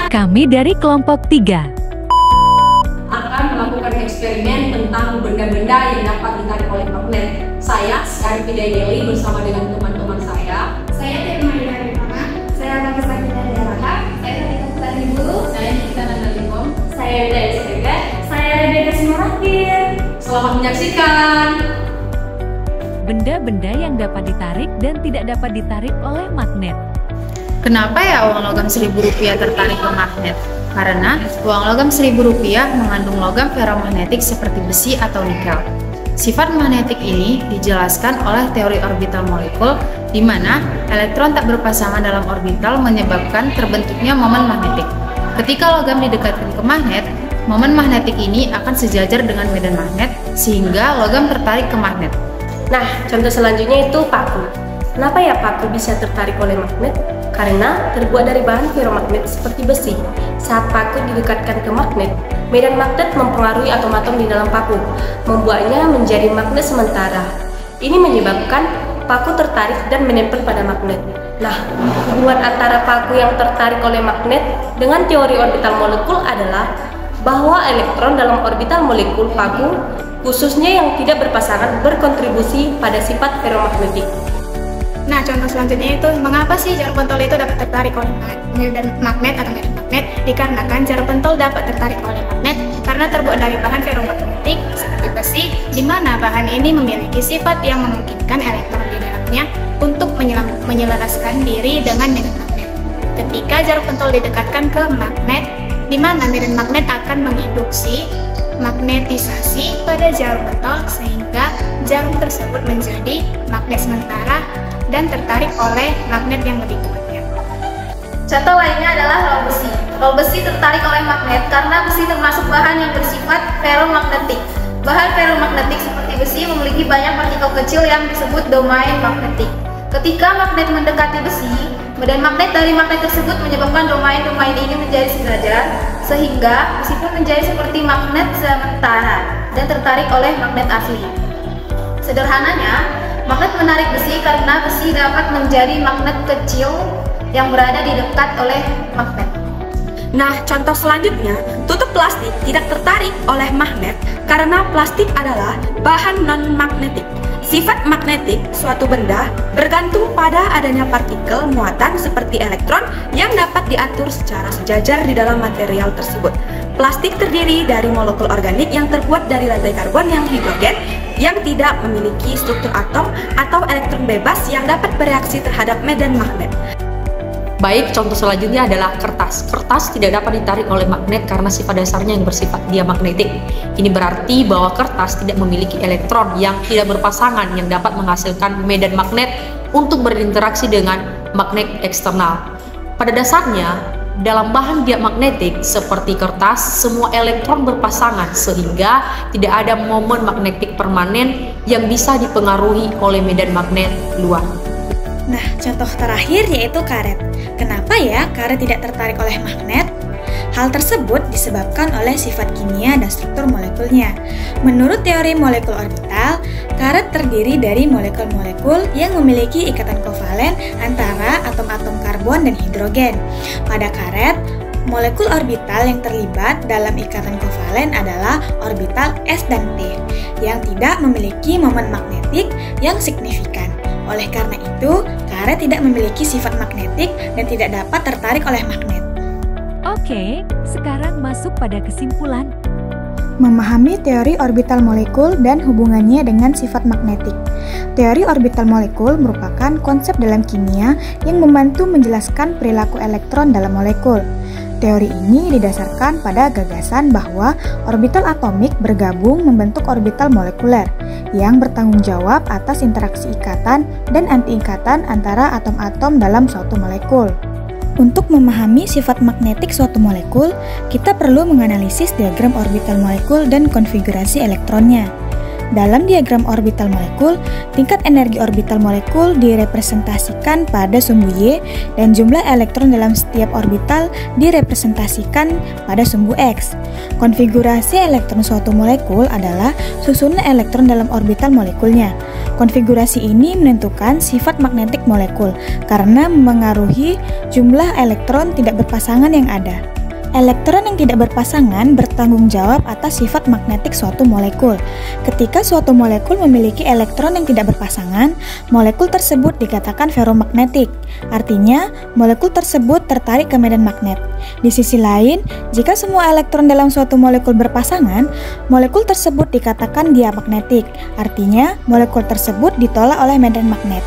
Kami dari kelompok 3 akan melakukan eksperimen tentang benda-benda yang dapat ditarik oleh magnet. Saya, Arif Hidayeli, bersama dengan teman-teman saya. Saya Firman Irama. Saya Bagus Sakina Daraha. Saya Tika Putri Guru. Saya Nikita Nandalikom. Saya Daya Sega. Saya Rebecca Simarahir. Selamat menyaksikan. Benda-benda yang dapat ditarik dan tidak dapat ditarik oleh magnet. Kenapa ya uang logam Rp1.000 tertarik ke magnet? Karena uang logam Rp1.000 mengandung logam ferromagnetik seperti besi atau nikel. Sifat magnetik ini dijelaskan oleh teori orbital molekul, di mana elektron tak berpasangan dalam orbital menyebabkan terbentuknya momen magnetik. Ketika logam didekatkan ke magnet, momen magnetik ini akan sejajar dengan medan magnet, sehingga logam tertarik ke magnet. Nah, contoh selanjutnya itu paku. Kenapa ya paku bisa tertarik oleh magnet? Karena terbuat dari bahan ferromagnet seperti besi. Saat paku didekatkan ke magnet, medan magnet mempengaruhi atom-atom di dalam paku, membuatnya menjadi magnet sementara. Ini menyebabkan paku tertarik dan menempel pada magnet. Nah, hubungan antara paku yang tertarik oleh magnet dengan teori orbital molekul adalah bahwa elektron dalam orbital molekul paku, khususnya yang tidak berpasangan, berkontribusi pada sifat ferromagnetik. Nah, contoh selanjutnya itu mengapa sih jarum pentol itu dapat tertarik oleh medan magnet atau medan magnet? Dikarenakan jarum pentol dapat tertarik oleh magnet karena terbuat dari bahan ferromagnetik seperti besi, di mana bahan ini memiliki sifat yang memungkinkan elektron di dalamnya untuk menyelaraskan diri dengan medan magnet. Ketika jarum pentol didekatkan ke magnet, di mana medan magnet akan menginduksi magnetisasi pada jarum pentol sehingga jarum tersebut menjadi magnet sementara dan tertarik oleh magnet yang lebih kuatnya. Contoh lainnya adalah rol besi. Rol besi tertarik oleh magnet karena besi termasuk bahan yang bersifat ferromagnetik. Bahan ferromagnetik seperti besi memiliki banyak partikel kecil yang disebut domain magnetik. Ketika magnet mendekati besi, medan magnet dari magnet tersebut menyebabkan domain-domain ini menjadi sejajar, sehingga besi pun menjadi seperti magnet sementara dan tertarik oleh magnet asli. Sederhananya, magnet menarik besi karena besi dapat menjadi magnet kecil yang berada di dekat oleh magnet. Nah, contoh selanjutnya, tutup plastik tidak tertarik oleh magnet karena plastik adalah bahan non-magnetik. Sifat magnetik suatu benda bergantung pada adanya partikel muatan seperti elektron yang dapat diatur secara sejajar di dalam material tersebut. Plastik terdiri dari molekul organik yang terbuat dari lantai karbon yang hidrogen yang tidak memiliki struktur atom atau elektron bebas yang dapat bereaksi terhadap medan magnet. Baik, contoh selanjutnya adalah kertas. Kertas tidak dapat ditarik oleh magnet karena sifat dasarnya yang bersifat diamagnetik. Ini berarti bahwa kertas tidak memiliki elektron yang tidak berpasangan yang dapat menghasilkan medan magnet untuk berinteraksi dengan magnet eksternal. Pada dasarnya, dalam bahan diamagnetik seperti kertas, semua elektron berpasangan sehingga tidak ada momen magnetik permanen yang bisa dipengaruhi oleh medan magnet luar. Nah, contoh terakhir yaitu karet. Kenapa ya karet tidak tertarik oleh magnet? Hal tersebut disebabkan oleh sifat kimia dan struktur molekulnya. Menurut teori molekul orbital, karet terdiri dari molekul-molekul yang memiliki ikatan kovalen antara atom-atom karbon dan hidrogen. Pada karet, molekul orbital yang terlibat dalam ikatan kovalen adalah orbital S dan T, yang tidak memiliki momen magnetik yang signifikan. Oleh karena itu, karet tidak memiliki sifat magnetik dan tidak dapat tertarik oleh magnet. Oke, sekarang masuk pada kesimpulan. Memahami teori orbital molekul dan hubungannya dengan sifat magnetik. Teori orbital molekul merupakan konsep dalam kimia yang membantu menjelaskan perilaku elektron dalam molekul. Teori ini didasarkan pada gagasan bahwa orbital atomik bergabung membentuk orbital molekuler yang bertanggung jawab atas interaksi ikatan dan anti-ikatan antara atom-atom dalam suatu molekul. Untuk memahami sifat magnetik suatu molekul, kita perlu menganalisis diagram orbital molekul dan konfigurasi elektronnya. Dalam diagram orbital molekul, tingkat energi orbital molekul direpresentasikan pada sumbu Y dan jumlah elektron dalam setiap orbital direpresentasikan pada sumbu X. Konfigurasi elektron suatu molekul adalah susunan elektron dalam orbital molekulnya. Konfigurasi ini menentukan sifat magnetik molekul karena memengaruhi jumlah elektron tidak berpasangan yang ada. Elektron yang tidak berpasangan bertanggung jawab atas sifat magnetik suatu molekul. Ketika suatu molekul memiliki elektron yang tidak berpasangan, molekul tersebut dikatakan ferromagnetik. Artinya, molekul tersebut tertarik ke medan magnet. Di sisi lain, jika semua elektron dalam suatu molekul berpasangan, molekul tersebut dikatakan diamagnetik. Artinya, molekul tersebut ditolak oleh medan magnet.